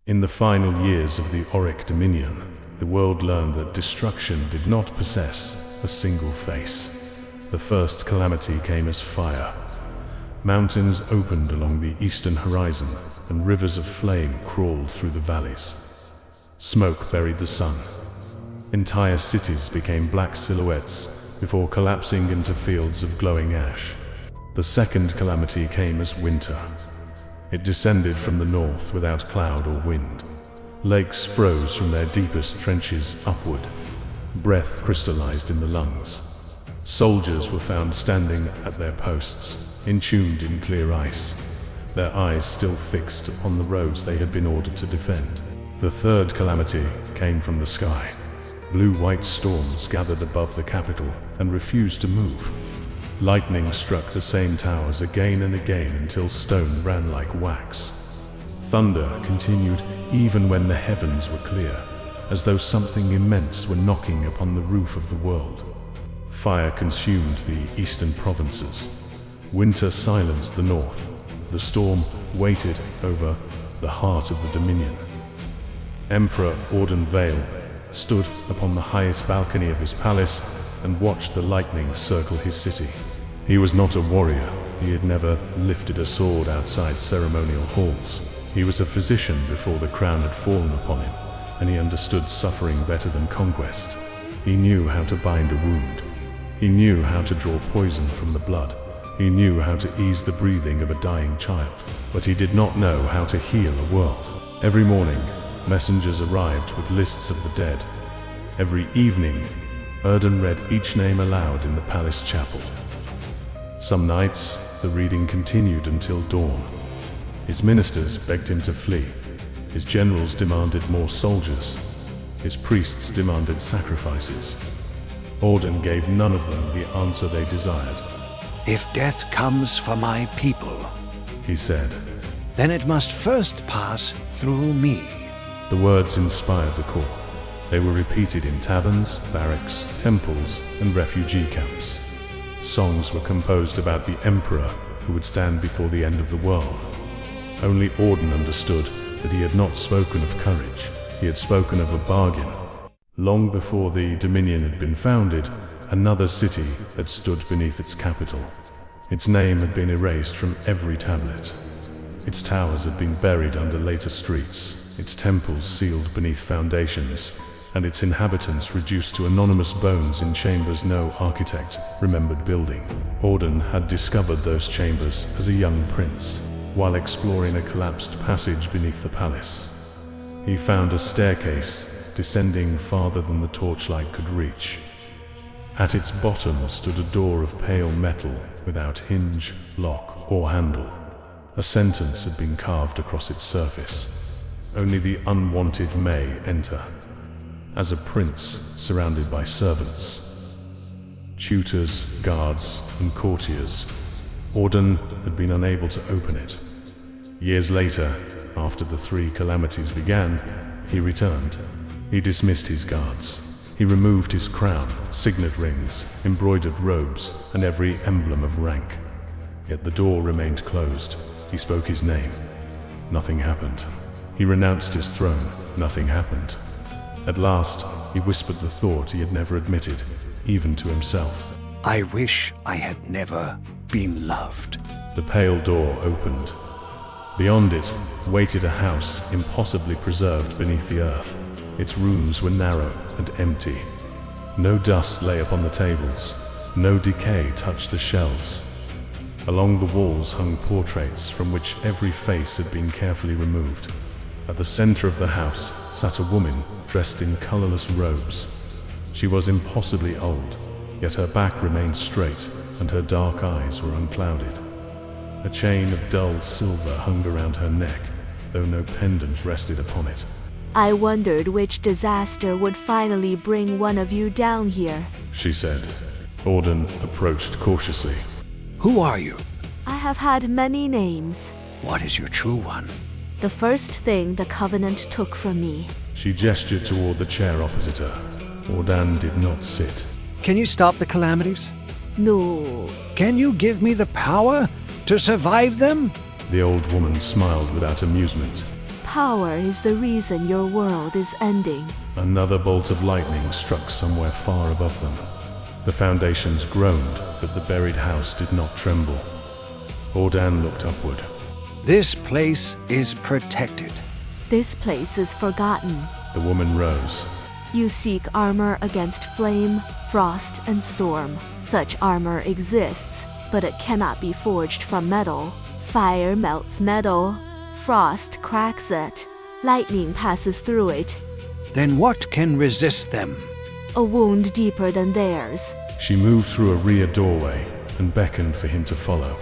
In the final years of the Auric Dominion, the world learned that destruction did not possess a single face. The first calamity came as fire. Mountains opened along the eastern horizon, and rivers of flame crawled through the valleys. Smoke buried the sun. Entire cities became black silhouettes before collapsing into fields of glowing ash. The second calamity came as winter. It descended from the north without cloud or wind. Lakes froze from their deepest trenches upward. Breath crystallized in the lungs. Soldiers were found standing at their posts, entombed in clear ice, their eyes still fixed on the roads they had been ordered to defend. The third calamity came from the sky. Blue-white storms gathered above the capital and refused to move. Lightning struck the same towers again and again until stone ran like wax. Thunder continued even when the heavens were clear, as though something immense were knocking upon the roof of the world. Fire consumed the eastern provinces. Winter silenced the north. The storm waited over the heart of the Dominion. Emperor Ordan Veyl stood upon the highest balcony of his palace and watched the lightning circle his city. He was not a warrior. He had never lifted a sword outside ceremonial halls. He was a physician before the crown had fallen upon him, and he understood suffering better than conquest. He knew how to bind a wound. He knew how to draw poison from the blood. He knew how to ease the breathing of a dying child. But he did not know how to heal a world. Every morning, messengers arrived with lists of the dead. Every evening, Ordan read each name aloud in the palace chapel. Some nights, the reading continued until dawn. His ministers begged him to flee. His generals demanded more soldiers. His priests demanded sacrifices. Ordan gave none of them the answer they desired. "If death comes for my people," he said, "then it must first pass through me." The words inspired the corps. They were repeated in taverns, barracks, temples, and refugee camps. Songs were composed about the emperor who would stand before the end of the world. Only Ordan understood that he had not spoken of courage. He had spoken of a bargain. Long before the Dominion had been founded, another city had stood beneath its capital. Its name had been erased from every tablet. Its towers had been buried under later streets, its temples sealed beneath foundations, and its inhabitants reduced to anonymous bones in chambers no architect remembered building. Ordan had discovered those chambers as a young prince, while exploring a collapsed passage beneath the palace. He found a staircase descending farther than the torchlight could reach. At its bottom stood a door of pale metal without hinge, lock, or handle. A sentence had been carved across its surface. Only the unwanted may enter. As a prince surrounded by servants, tutors, guards, and courtiers, Ordan had been unable to open it. Years later, after the three calamities began, he returned. He dismissed his guards. He removed his crown, signet rings, embroidered robes, and every emblem of rank. Yet the door remained closed. He spoke his name. Nothing happened. He renounced his throne. Nothing happened. At last, he whispered the thought he had never admitted, even to himself. "I wish I had never been loved." The pale door opened. Beyond it waited a house impossibly preserved beneath the earth. Its rooms were narrow and empty. No dust lay upon the tables. No decay touched the shelves. Along the walls hung portraits from which every face had been carefully removed. At the center of the house sat a woman dressed in colorless robes. She was impossibly old, yet her back remained straight and her dark eyes were unclouded. A chain of dull silver hung around her neck, though no pendant rested upon it. "I wondered which disaster would finally bring one of you down here," she said. Ordan approached cautiously. "Who are you? "I have had many names. What is your true one?" The first thing the Covenant took from me." She gestured toward the chair opposite her. Ordan did not sit. "Can you stop the calamities?" "No." "Can you give me the power to survive them?" The old woman smiled without amusement. power is the reason your world is ending. Another bolt of lightning struck somewhere far above them. The foundations groaned, but the buried house did not tremble. Ordan looked upward. This place is protected. This place is forgotten. The woman rose. You seek armor against flame, frost, and storm. Such armor exists, but it cannot be forged from metal. Fire melts metal. Frost cracks it. Lightning passes through it. Then what can resist them? A wound deeper than theirs. She moved through a rear doorway and beckoned for him to follow.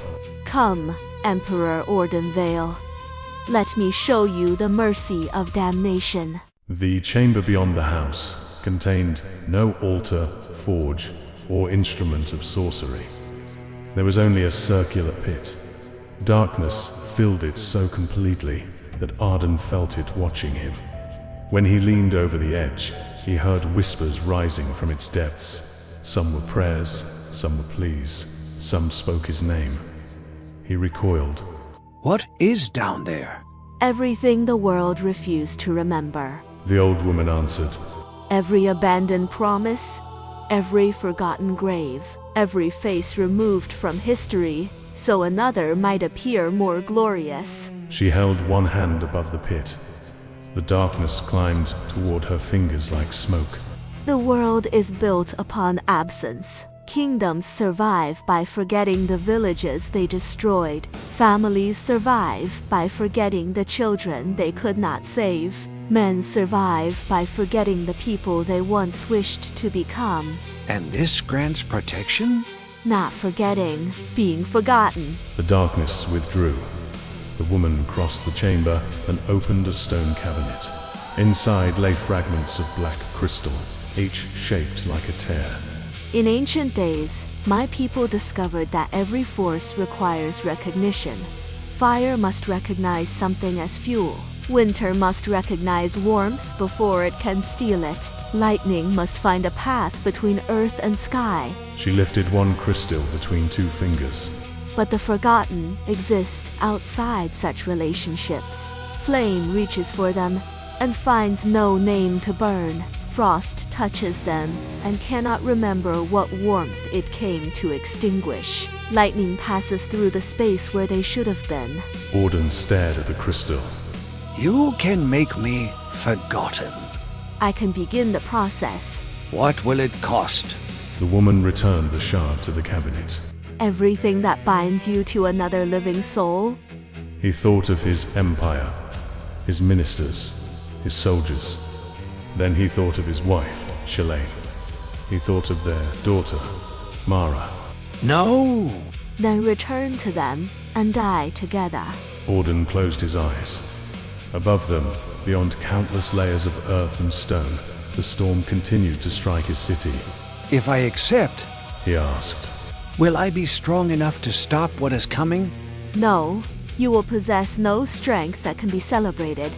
Come, Emperor Ordan Veyl. Let me show you the mercy of damnation. The chamber beyond the house contained no altar, forge, or instrument of sorcery. There was only a circular pit. Darkness filled it so completely that Arden felt it watching him. When he leaned over the edge, he heard whispers rising from its depths. Some were prayers, some were pleas, some spoke his name. He recoiled. What is down there? Everything the world refused to remember. The old woman answered. Every abandoned promise, every forgotten grave, every face removed from history, so another might appear more glorious. She held one hand above the pit. The darkness climbed toward her fingers like smoke. The world is built upon absence. Kingdoms survive by forgetting the villages they destroyed. Families survive by forgetting the children they could not save. Men survive by forgetting the people they once wished to become. And this grants protection? Not forgetting, being forgotten. The darkness withdrew. The woman crossed the chamber and opened a stone cabinet. Inside lay fragments of black crystal, each shaped like a tear. In ancient days, my people discovered that every force requires recognition. Fire must recognize something as fuel. Winter must recognize warmth before it can steal it. Lightning must find a path between earth and sky. She lifted one crystal between two fingers. But the forgotten exist outside such relationships. Flame reaches for them and finds no name to burn. Frost touches them and cannot remember what warmth it came to extinguish. Lightning passes through the space where they should have been. Ordan stared at the crystal. You can make me forgotten. I can begin the process. What will it cost? The woman returned the shard to the cabinet. Everything that binds you to another living soul. He thought of his empire, his ministers, his soldiers. Then he thought of his wife, Shalane. He thought of their daughter, Mara. No! Then return to them and die together. Ordan closed his eyes. Above them, beyond countless layers of earth and stone, the storm continued to strike his city. If I accept, He asked. will I be strong enough to stop what is coming? No, you will possess no strength that can be celebrated.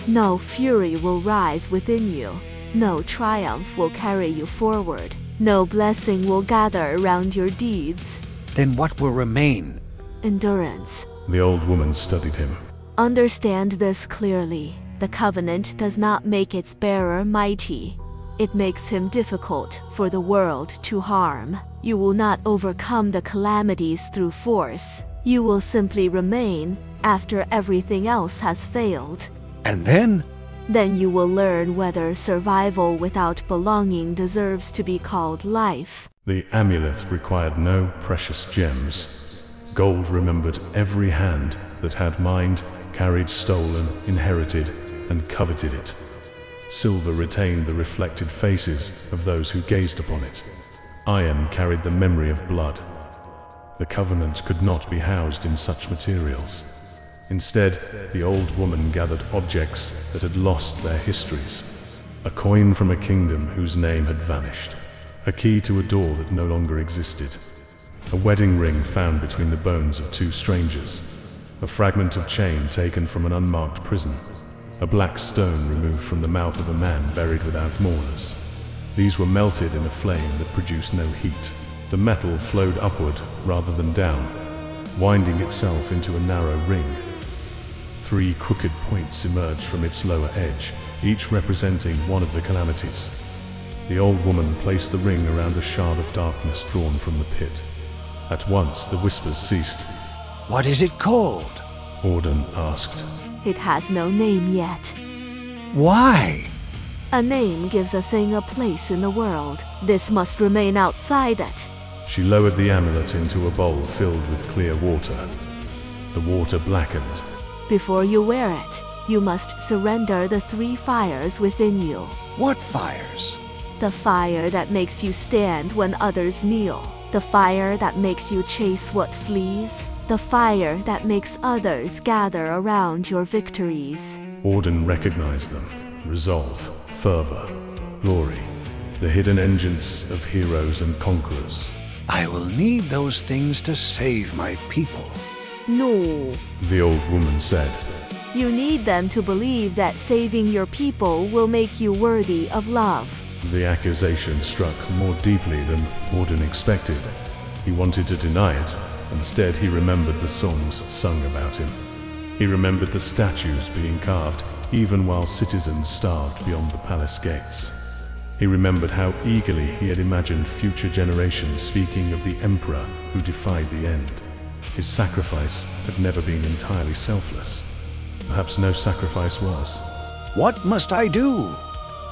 No fury will rise within you. No triumph will carry you forward. No blessing will gather around your deeds. Then what will remain? Endurance. The old woman studied him. Understand this clearly. The covenant does not make its bearer mighty. It makes him difficult for the world to harm. You will not overcome the calamities through force. You will simply remain after everything else has failed. And then? Then you will learn whether survival without belonging deserves to be called life. The amulet required no precious gems. Gold remembered every hand that had mined, carried, stolen, inherited, and coveted it. Silver retained the reflected faces of those who gazed upon it. Iron carried the memory of blood. The covenant could not be housed in such materials. Instead, the old woman gathered objects that had lost their histories. A coin from a kingdom whose name had vanished. A key to a door that no longer existed. A wedding ring found between the bones of two strangers. A fragment of chain taken from an unmarked prison. A black stone removed from the mouth of a man buried without mourners. These were melted in a flame that produced no heat. The metal flowed upward rather than down, winding itself into a narrow ring. 3 crooked points emerged from its lower edge, each representing one of the calamities. The old woman placed the ring around a shard of darkness drawn from the pit. At once the whispers ceased. What is it called? Ordan asked. It has no name yet. Why? A name gives a thing a place in the world. This must remain outside it. She lowered the amulet into a bowl filled with clear water. The water blackened. Before you wear it, you must surrender the 3 fires within you. What fires? The fire that makes you stand when others kneel. The fire that makes you chase what flees. The fire that makes others gather around your victories. Ordan recognized them. Resolve, fervor, glory, the hidden engines of heroes and conquerors. I will need those things to save my people. No. The old woman said. You need them to believe that saving your people will make you worthy of love. The accusation struck more deeply than Ordan expected. He wanted to deny it. Instead, he remembered the songs sung about him. He remembered the statues being carved, even while citizens starved beyond the palace gates. He remembered how eagerly he had imagined future generations speaking of the emperor who defied the end. His sacrifice had never been entirely selfless. Perhaps no sacrifice was. What must I do?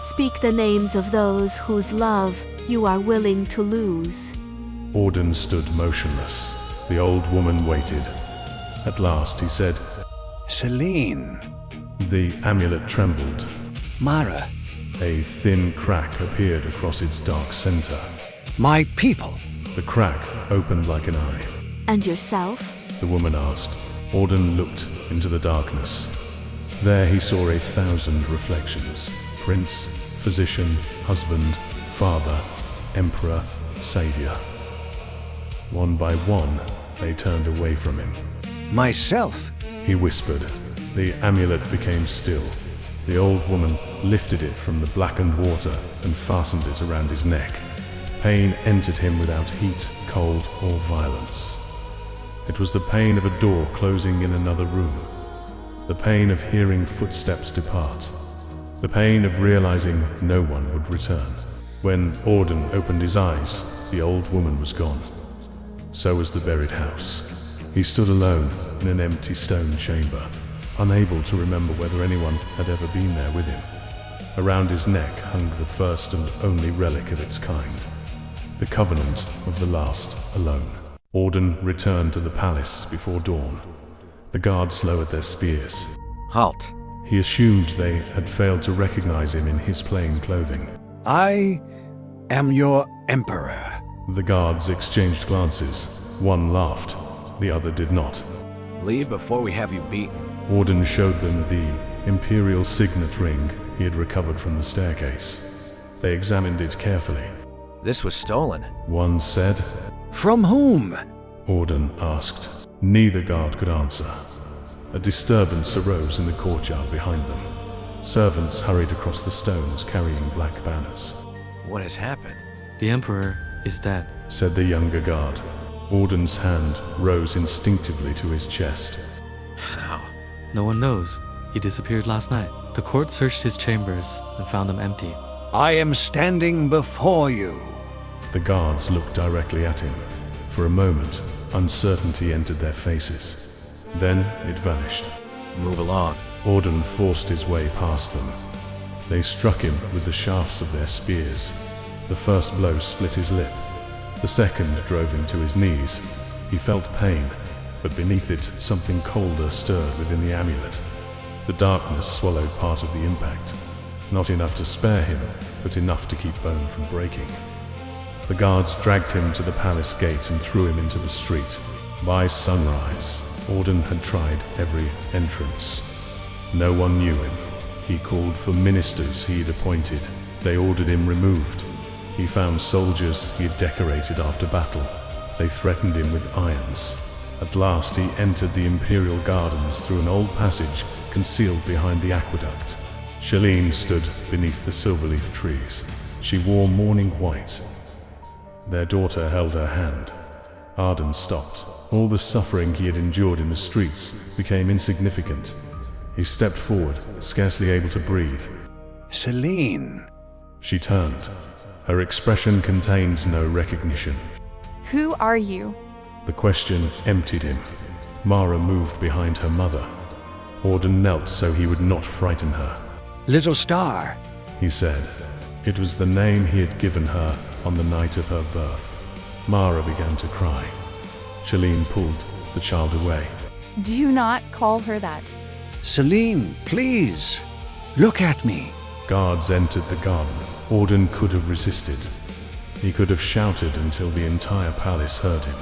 Speak the names of those whose love you are willing to lose. Ordan stood motionless. The old woman waited. At last he said, Celine. The amulet trembled. Mara. A thin crack appeared across its dark center. My people. The crack opened like an eye. And yourself? The woman asked. Ordan looked into the darkness. There he saw 1,000 reflections. Prince, physician, husband, father, emperor, savior. One by one, they turned away from him. Myself. He whispered. The amulet became still. The old woman lifted it from the blackened water and fastened it around his neck. Pain entered him without heat, cold, or violence. It was the pain of a door closing in another room. The pain of hearing footsteps depart. The pain of realizing no one would return. When Ordan opened his eyes, the old woman was gone. So was the buried house. He stood alone in an empty stone chamber, unable to remember whether anyone had ever been there with him. Around his neck hung the first and only relic of its kind, the covenant of the last alone. Ordan returned to the palace before dawn. The guards lowered their spears. Halt. He assumed they had failed to recognize him in his plain clothing. I am your emperor. The guards exchanged glances. One laughed, the other did not. Leave before we have you beaten. Ordan showed them the imperial signet ring he had recovered from the staircase. They examined it carefully. This was stolen. One said. From whom? Ordan asked. Neither guard could answer. A disturbance arose in the courtyard behind them. Servants hurried across the stones carrying black banners. What has happened? The Emperor is dead, said the younger guard. Ordan's hand rose instinctively to his chest. How? No one knows. He disappeared last night. The court searched his chambers and found them empty. I am standing before you. The guards looked directly at him. For a moment, uncertainty entered their faces. Then it vanished. Move along. Ordan forced his way past them. They struck him with the shafts of their spears. The first blow split his lip. The second drove him to his knees. He felt pain, but beneath it, something colder stirred within the amulet. The darkness swallowed part of the impact. Not enough to spare him, but enough to keep bone from breaking. The guards dragged him to the palace gate and threw him into the street. By sunrise, Ordan had tried every entrance. No one knew him. He called for ministers he had appointed. They ordered him removed. He found soldiers he had decorated after battle. They threatened him with irons. At last he entered the imperial gardens through an old passage concealed behind the aqueduct. Celine stood beneath the silver-leaf trees. She wore mourning white. Their daughter held her hand. Arden stopped. All the suffering he had endured in the streets became insignificant. He stepped forward, scarcely able to breathe. Celine. She turned. Her expression contained no recognition. Who are you? The question emptied him. Mara moved behind her mother. Ordan knelt so he would not frighten her. Little star. He said. It was the name he had given her on the night of her birth. Mara began to cry. Celine pulled the child away. Do not call her that. Celine, please. Look at me. Guards entered the garden. Ordan could have resisted. He could have shouted until the entire palace heard him.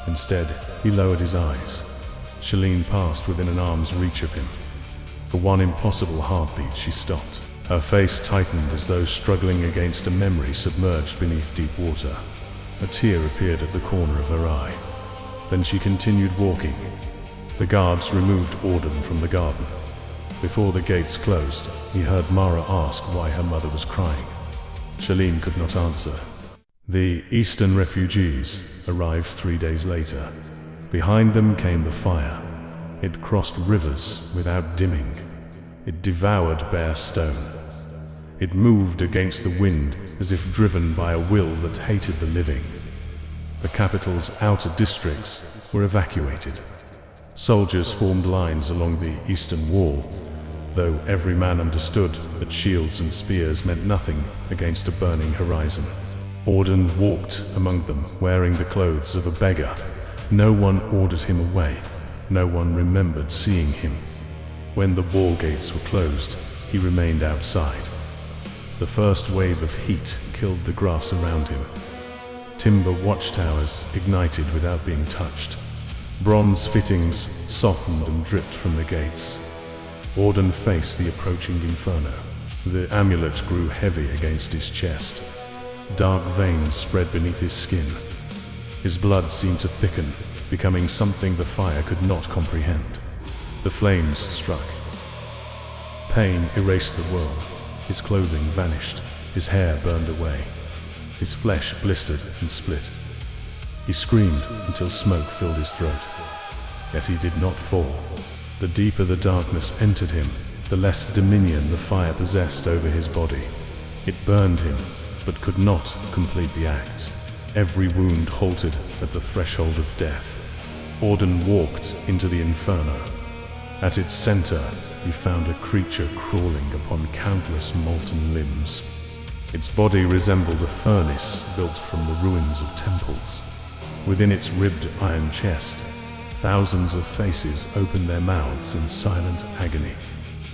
Instead, he lowered his eyes. Celine passed within an arm's reach of him. For one impossible heartbeat, she stopped. Her face tightened as though struggling against a memory submerged beneath deep water. A tear appeared at the corner of her eye. Then she continued walking. The guards removed Ordan from the garden. Before the gates closed, he heard Mara ask why her mother was crying. Celine could not answer. The Eastern refugees arrived 3 days later. Behind them came the fire. It crossed rivers without dimming. It devoured bare stone. It moved against the wind as if driven by a will that hated the living. The capital's outer districts were evacuated. Soldiers formed lines along the eastern wall, though every man understood that shields and spears meant nothing against a burning horizon. Ordan walked among them, wearing the clothes of a beggar. No one ordered him away. No one remembered seeing him. When the wall gates were closed, he remained outside. The first wave of heat killed the grass around him. Timber watchtowers ignited without being touched. Bronze fittings softened and dripped from the gates. Ordan faced the approaching inferno. The amulet grew heavy against his chest. Dark veins spread beneath his skin. His blood seemed to thicken, becoming something the fire could not comprehend. The flames struck. Pain erased the world. His clothing vanished. His hair burned away. His flesh blistered and split. He screamed until smoke filled his throat. Yet he did not fall. The deeper the darkness entered him, the less dominion the fire possessed over his body. It burned him, but could not complete the act. Every wound halted at the threshold of death. Ordan walked into the inferno. At its center, he found a creature crawling upon countless molten limbs. Its body resembled a furnace built from the ruins of temples. Within its ribbed iron chest, thousands of faces opened their mouths in silent agony.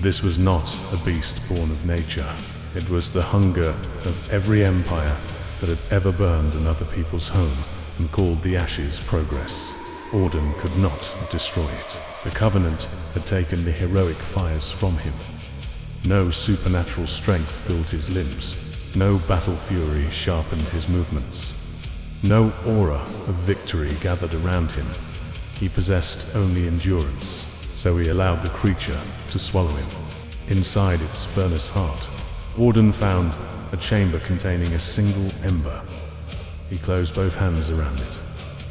This was not a beast born of nature. It was the hunger of every empire that had ever burned another people's home and called the ashes progress. Ordan could not destroy it. The Covenant had taken the heroic fires from him. No supernatural strength filled his limbs. No battle fury sharpened his movements. No aura of victory gathered around him. He possessed only endurance, so he allowed the creature to swallow him. Inside its furnace heart, Ordan found a chamber containing a single ember. He closed both hands around it.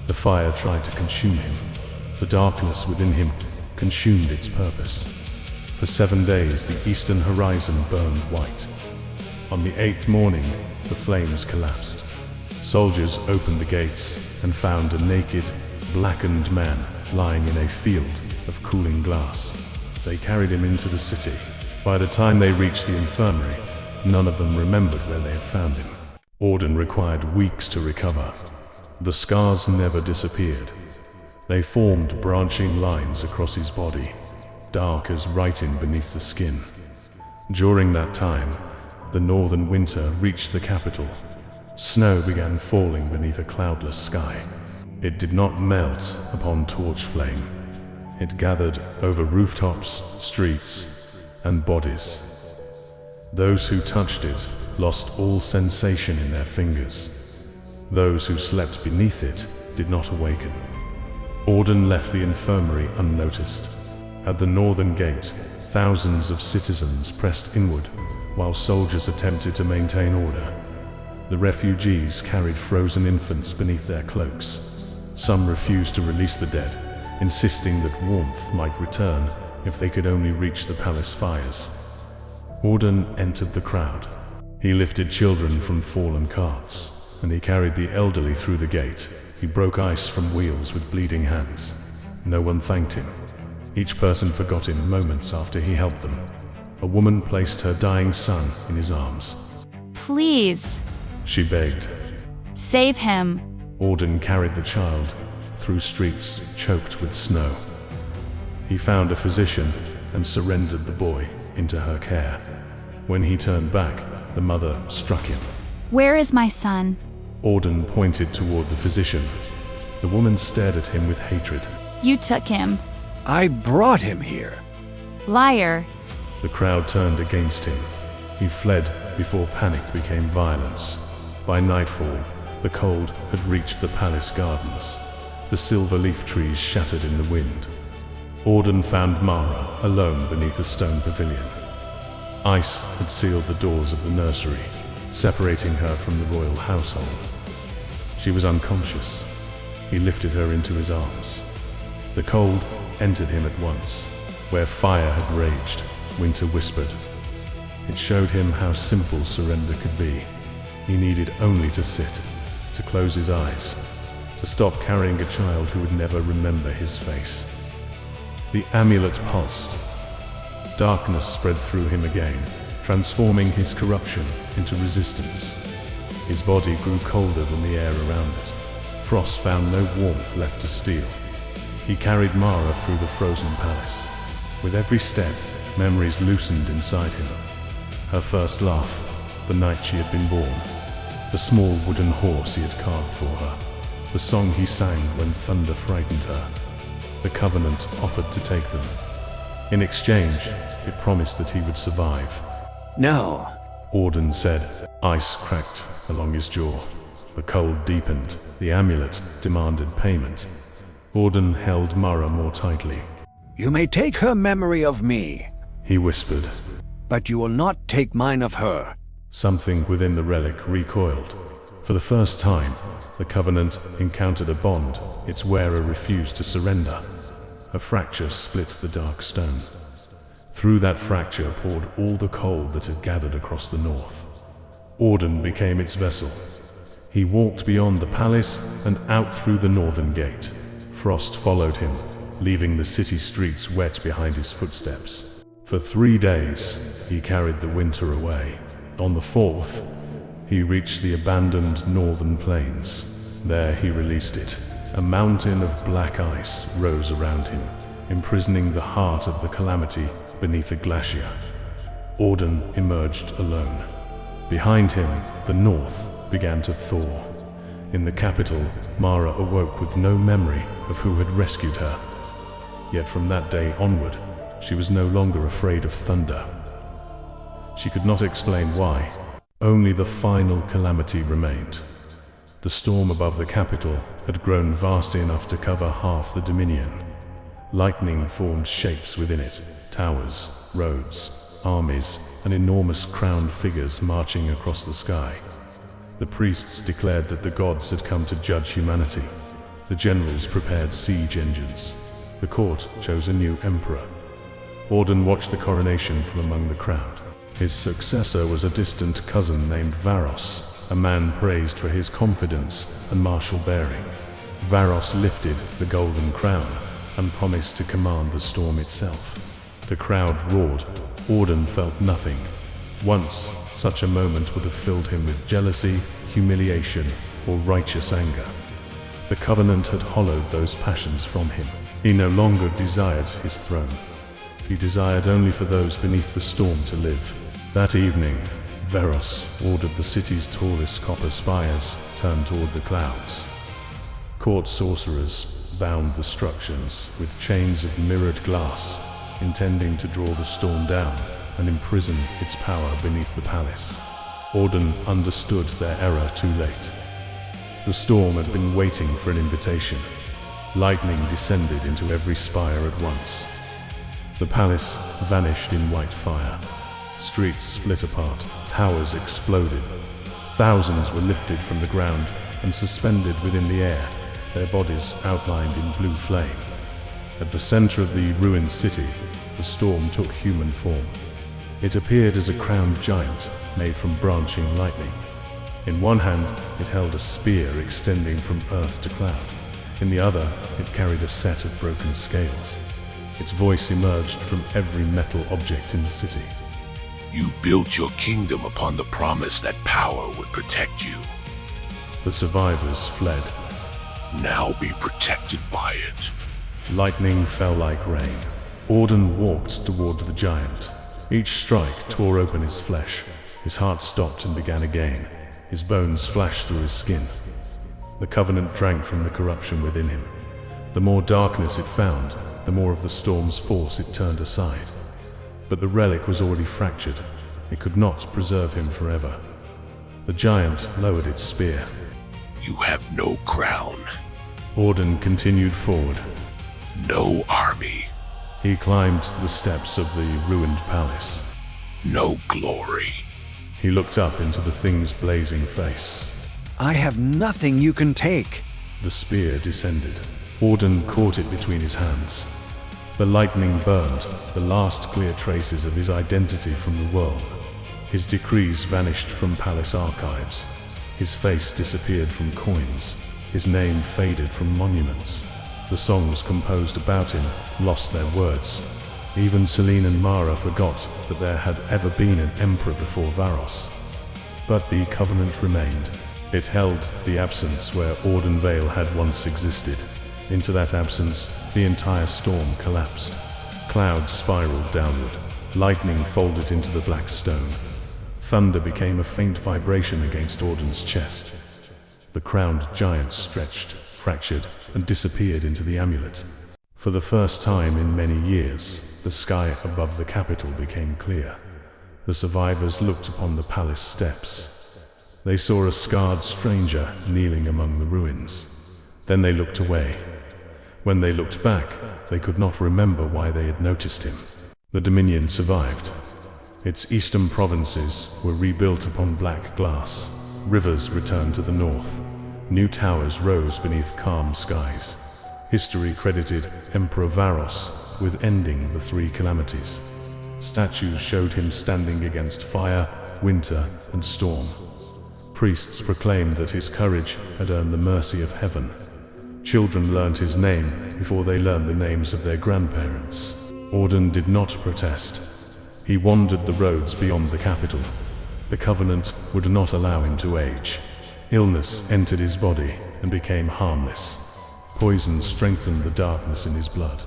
The fire tried to consume him. The darkness within him consumed its purpose. For 7 days, the eastern horizon burned white. On the 8th morning, the flames collapsed. Soldiers opened the gates and found a naked, blackened man lying in a field of cooling glass. They carried him into the city. By the time they reached the infirmary, none of them remembered where they had found him. Ordan required weeks to recover. The scars never disappeared. They formed branching lines across his body, dark as writing beneath the skin. During that time, the northern winter reached the capital. Snow began falling beneath a cloudless sky. It did not melt upon torch flame. It gathered over rooftops, streets, and bodies. Those who touched it lost all sensation in their fingers. Those who slept beneath it did not awaken. Ordan left the infirmary unnoticed. At the northern gate, thousands of citizens pressed inward, while soldiers attempted to maintain order. The refugees carried frozen infants beneath their cloaks. Some refused to release the dead, insisting that warmth might return if they could only reach the palace fires. Ordan entered the crowd. He lifted children from fallen carts, and he carried the elderly through the gate. He broke ice from wheels with bleeding hands. No one thanked him. Each person forgot him moments after he helped them. A woman placed her dying son in his arms. Please, She begged. save him. Ordan carried the child through streets choked with snow. He found a physician and surrendered the boy into her care. When he turned back, the mother struck him. Where is my son? Ordan pointed toward the physician. The woman stared at him with hatred. You took him. I brought him here. Liar. The crowd turned against him. He fled before panic became violence. By nightfall, the cold had reached the palace gardens. The silver leaf trees shattered in the wind. Ordan found Mara alone beneath a stone pavilion. Ice had sealed the doors of the nursery, separating her from the royal household. She was unconscious. He lifted her into his arms. The cold entered him at once. Where fire had raged, winter whispered. It showed him how simple surrender could be. He needed only to sit, to close his eyes, to stop carrying a child who would never remember his face. The amulet pulsed. Darkness spread through him again, transforming his corruption into resistance. His body grew colder than the air around it. Frost found no warmth left to steal. He carried Mara through the frozen palace. With every step, memories loosened inside him. Her first laugh, the night she had been born. The small wooden horse he had carved for her. The song he sang when thunder frightened her. The covenant offered to take them. In exchange, it promised that he would survive. No. Ordan said. Ice cracked along his jaw. The cold deepened. The amulet demanded payment. Ordan held Mara more tightly. You may take her memory of me, He whispered. but you will not take mine of her. Something within the relic recoiled. For the first time, the covenant encountered a bond its wearer refused to surrender. A fracture split the dark stone. Through that fracture poured all the cold that had gathered across the north. Ordan became its vessel. He walked beyond the palace and out through the northern gate. Frost followed him, leaving the city streets wet behind his footsteps. For 3 days, he carried the winter away. On the 4th, he reached the abandoned northern plains. There he released it. A mountain of black ice rose around him, imprisoning the heart of the calamity beneath a glacier. Ordan emerged alone. Behind him, the north began to thaw. In the capital, Mara awoke with no memory of who had rescued her. Yet from that day onward, she was no longer afraid of thunder. She could not explain why. Only the final calamity remained. The storm above the capital had grown vast enough to cover half the Dominion. Lightning formed shapes within it, towers, roads, armies, and enormous crowned figures marching across the sky. The priests declared that the gods had come to judge humanity. The generals prepared siege engines. The court chose a new emperor. Ordan watched the coronation from among the crowd. His successor was a distant cousin named Varos, a man praised for his confidence and martial bearing. Varos lifted the golden crown and promised to command the storm itself. The crowd roared. Ordan felt nothing. Once, such a moment would have filled him with jealousy, humiliation, or righteous anger. The covenant had hollowed those passions from him. He no longer desired his throne. He desired only for those beneath the storm to live. That evening, Varos ordered the city's tallest copper spires turned toward the clouds. Court sorcerers bound the structures with chains of mirrored glass, intending to draw the storm down and imprison its power beneath the palace. Ordan understood their error too late. The storm had been waiting for an invitation. Lightning descended into every spire at once. The palace vanished in white fire. Streets split apart, towers exploded. Thousands were lifted from the ground and suspended within the air, their bodies outlined in blue flame. At the center of the ruined city, the storm took human form. It appeared as a crowned giant made from branching lightning. In one hand, it held a spear extending from earth to cloud. In the other, it carried a set of broken scales. Its voice emerged from every metal object in the city. You built your kingdom upon the promise that power would protect you. The survivors fled. Now be protected by it. Lightning fell like rain. Ordan walked toward the giant. Each strike tore open his flesh. His heart stopped and began again. His bones flashed through his skin. The Covenant drank from the corruption within him. The more darkness it found, the more of the storm's force it turned aside. But the relic was already fractured. It could not preserve him forever. The giant lowered its spear. You have no crown, Ordan continued forward. no army, He climbed the steps of the ruined palace. no glory. He looked up into the thing's blazing face. I have nothing you can take. The spear descended. Ordan caught it between his hands. The lightning burned the last clear traces of his identity from the world. His decrees vanished from palace archives. His face disappeared from coins. His name faded from monuments. The songs composed about him lost their words. Even Selene and Mara forgot that there had ever been an emperor before Varos. But the Covenant remained. It held the absence where Ordan Veyl had once existed. Into that absence, the entire storm collapsed. Clouds spiraled downward. Lightning folded into the black stone. Thunder became a faint vibration against Ordan's chest. The crowned giant stretched, fractured, and disappeared into the amulet. For the first time in many years, the sky above the capital became clear. The survivors looked upon the palace steps. They saw a scarred stranger kneeling among the ruins. Then they looked away. When they looked back, they could not remember why they had noticed him. The Dominion survived. Its eastern provinces were rebuilt upon black glass. Rivers returned to the north. New towers rose beneath calm skies. History credited Emperor Varos with ending the three calamities. Statues showed him standing against fire, winter, and storm. Priests proclaimed that his courage had earned the mercy of heaven. Children learned his name before they learned the names of their grandparents. Ordan did not protest. He wandered the roads beyond the capital. The Covenant would not allow him to age. Illness entered his body and became harmless. Poison strengthened the darkness in his blood.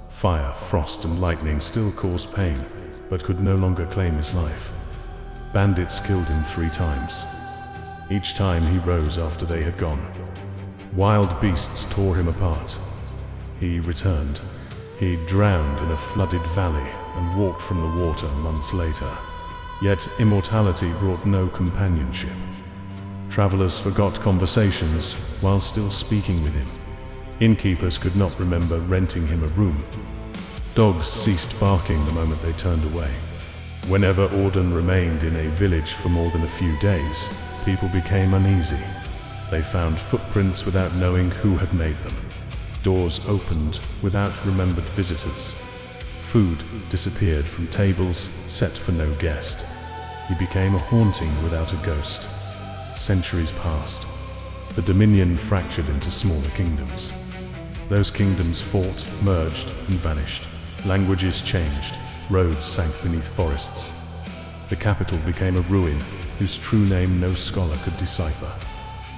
Fire, frost, and lightning still caused pain, but could no longer claim his life. Bandits killed him 3 times. Each time he rose after they had gone. Wild beasts tore him apart. He returned. He drowned in a flooded valley and walked from the water months later. Yet immortality brought no companionship. Travelers forgot conversations while still speaking with him. Innkeepers could not remember renting him a room. Dogs ceased barking the moment they turned away. Whenever Ordan remained in a village for more than a few days, people became uneasy. They found footprints without knowing who had made them. Doors opened without remembered visitors. Food disappeared from tables set for no guest. He became a haunting without a ghost. Centuries passed. The Dominion fractured into smaller kingdoms. Those kingdoms fought, merged, and vanished. Languages changed. Roads sank beneath forests. The capital became a ruin whose true name no scholar could decipher.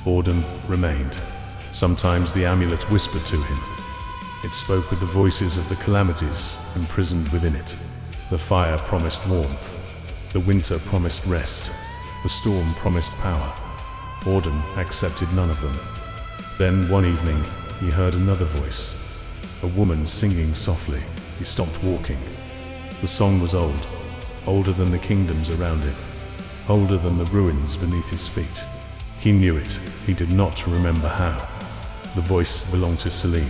Ordan remained. Sometimes the amulet whispered to him. It spoke with the voices of the calamities imprisoned within it. The fire promised warmth. The winter promised rest. The storm promised power. Ordan accepted none of them. Then one evening, he heard another voice. A woman singing softly. He stopped walking. The song was old, older than the kingdoms around him, older than the ruins beneath his feet. He knew it. He did not remember how. The voice belonged to Selene.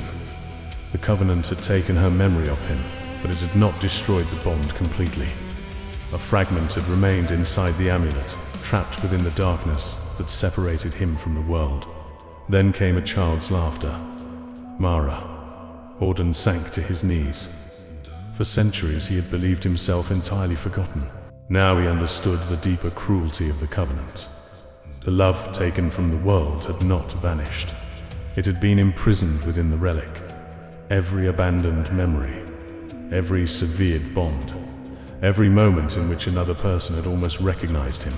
The Covenant had taken her memory of him, but it had not destroyed the bond completely. A fragment had remained inside the amulet, trapped within the darkness that separated him from the world. Then came a child's laughter. Mara. Ordan sank to his knees. For centuries he had believed himself entirely forgotten. Now he understood the deeper cruelty of the Covenant. The love taken from the world had not vanished. It had been imprisoned within the Relic. Every abandoned memory, every severed bond, every moment in which another person had almost recognized him,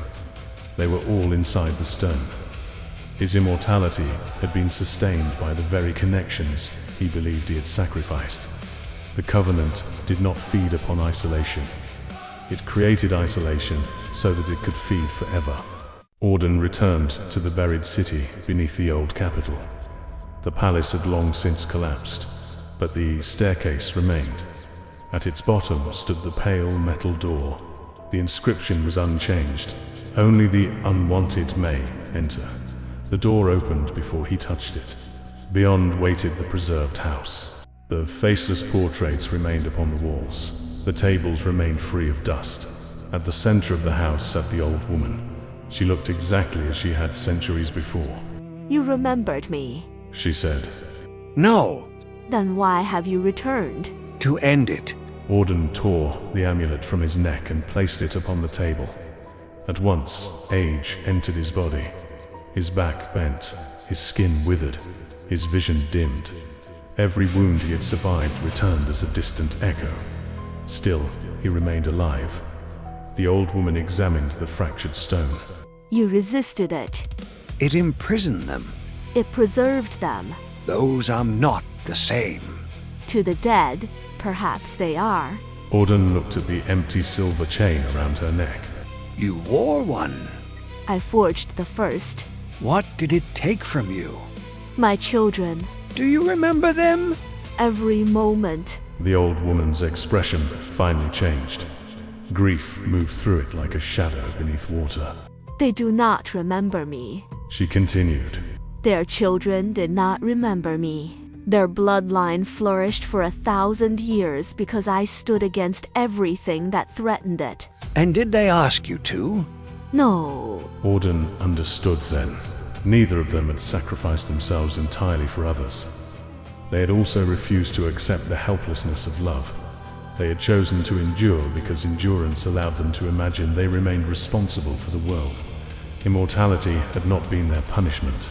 they were all inside the stone. His immortality had been sustained by the very connections he believed he had sacrificed. The Covenant did not feed upon isolation. It created isolation so that it could feed forever. Ordan returned to the buried city beneath the old capital. The palace had long since collapsed, but the staircase remained. At its bottom stood the pale metal door. The inscription was unchanged. Only the unwanted may enter. The door opened before he touched it. Beyond waited the preserved house. The faceless portraits remained upon the walls. The tables remained free of dust. At the center of the house sat the old woman. She looked exactly as she had centuries before. You remembered me. She said. No, Then why have you returned? to end it. Ordan tore the amulet from his neck and placed it upon the table. At once, age entered his body. His back bent, his skin withered, his vision dimmed. Every wound he had survived returned as a distant echo. Still, he remained alive. The old woman examined the fractured stone. You resisted it. It imprisoned them. It preserved them. Those are not the same. To the dead, perhaps they are. Ordan looked at the empty silver chain around her neck. You wore one. I forged the first. What did it take from you? My children. Do you remember them? Every moment. The old woman's expression finally changed. Grief moved through it like a shadow beneath water. They do not remember me. She continued. Their children did not remember me. Their bloodline flourished for 1,000 years because I stood against everything that threatened it. And did they ask you to? No. Ordan understood then. Neither of them had sacrificed themselves entirely for others. They had also refused to accept the helplessness of love. They had chosen to endure because endurance allowed them to imagine they remained responsible for the world. Immortality had not been their punishment.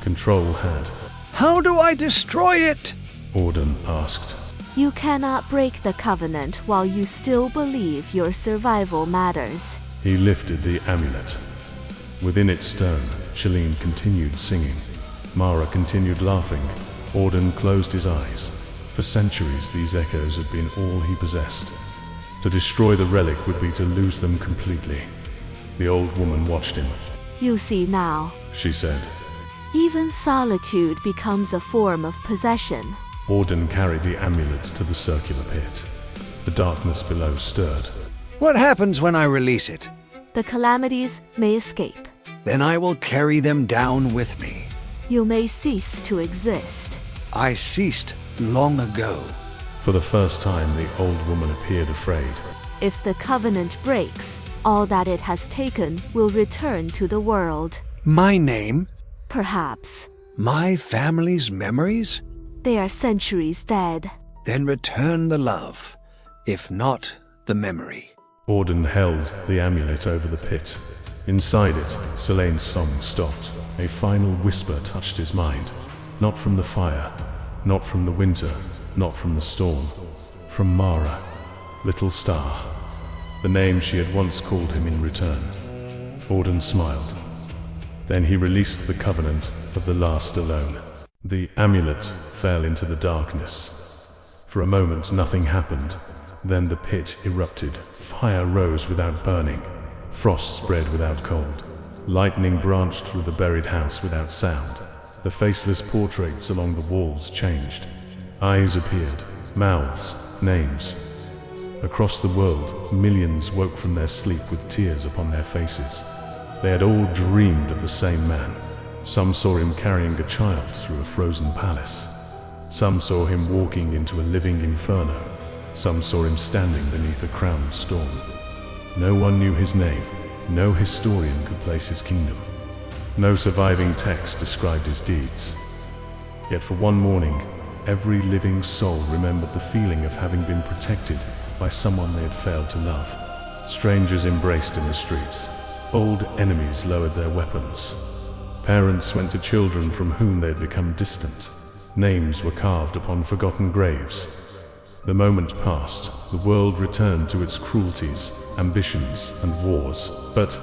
Control had. How do I destroy it? Ordan asked. You cannot break the covenant while you still believe your survival matters. He lifted the amulet. Within its stone, Shalene continued singing. Mara continued laughing. Ordan closed his eyes. For centuries, these echoes had been all he possessed. To destroy the relic would be to lose them completely. The old woman watched him. You see now. She said. Even solitude becomes a form of possession. Ordan carried the amulet to the circular pit. The darkness below stirred. What happens when I release it? The calamities may escape. Then I will carry them down with me. You may cease to exist. I ceased long ago. For the first time, the old woman appeared afraid. If the covenant breaks, all that it has taken will return to the world. My name? Perhaps. My family's memories? They are centuries dead. Then return the love, if not the memory. Ordan held the amulet over the pit. Inside it, Selene's song stopped. A final whisper touched his mind. Not from the fire, not from the winter, not from the storm. From Mara, little star. The name she had once called him in return. Ordan smiled. Then he released the covenant of the last alone. The amulet fell into the darkness. For a moment nothing happened. Then the pit erupted. Fire rose without burning. Frost spread without cold. Lightning branched through the buried house without sound. The faceless portraits along the walls changed. Eyes appeared, mouths, names. Across the world, millions woke from their sleep with tears upon their faces. They had all dreamed of the same man. Some saw him carrying a child through a frozen palace. Some saw him walking into a living inferno. Some saw him standing beneath a crowned storm. No one knew his name. No historian could place his kingdom. No surviving text described his deeds. Yet for one morning, every living soul remembered the feeling of having been protected by someone they had failed to love. Strangers embraced in the streets. Old enemies lowered their weapons. Parents went to children from whom they had become distant. Names were carved upon forgotten graves. The moment passed, the world returned to its cruelties, ambitions, and wars, but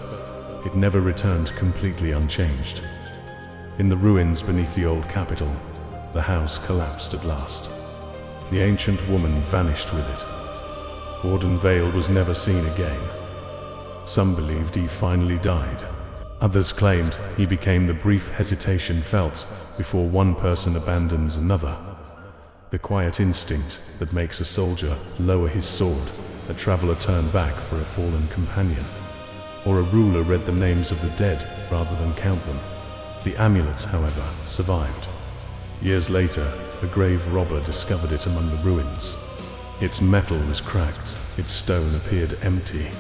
it never returned completely unchanged. In the ruins beneath the old capital, the house collapsed at last. The ancient woman vanished with it. Ordan Veyl was never seen again. Some believed he finally died. Others claimed he became the brief hesitation felt before one person abandons another. The quiet instinct that makes a soldier lower his sword, a traveler turn back for a fallen companion, or a ruler read the names of the dead rather than count them. The amulet, however, survived. Years later, a grave robber discovered it among the ruins. Its metal was cracked, its stone appeared empty.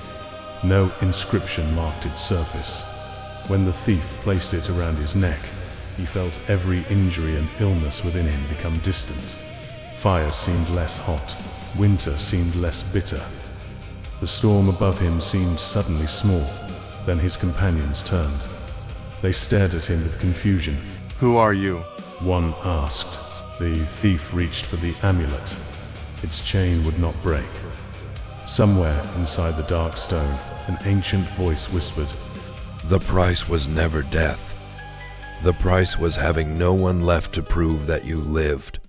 No inscription marked its surface. When the thief placed it around his neck, he felt every injury and illness within him become distant. Fire seemed less hot, winter seemed less bitter. The storm above him seemed suddenly small. Then his companions turned. They stared at him with confusion. Who are you? One asked. The thief reached for the amulet. Its chain would not break. Somewhere inside the dark stone, an ancient voice whispered, The price was never death. The price was having no one left to prove that you lived.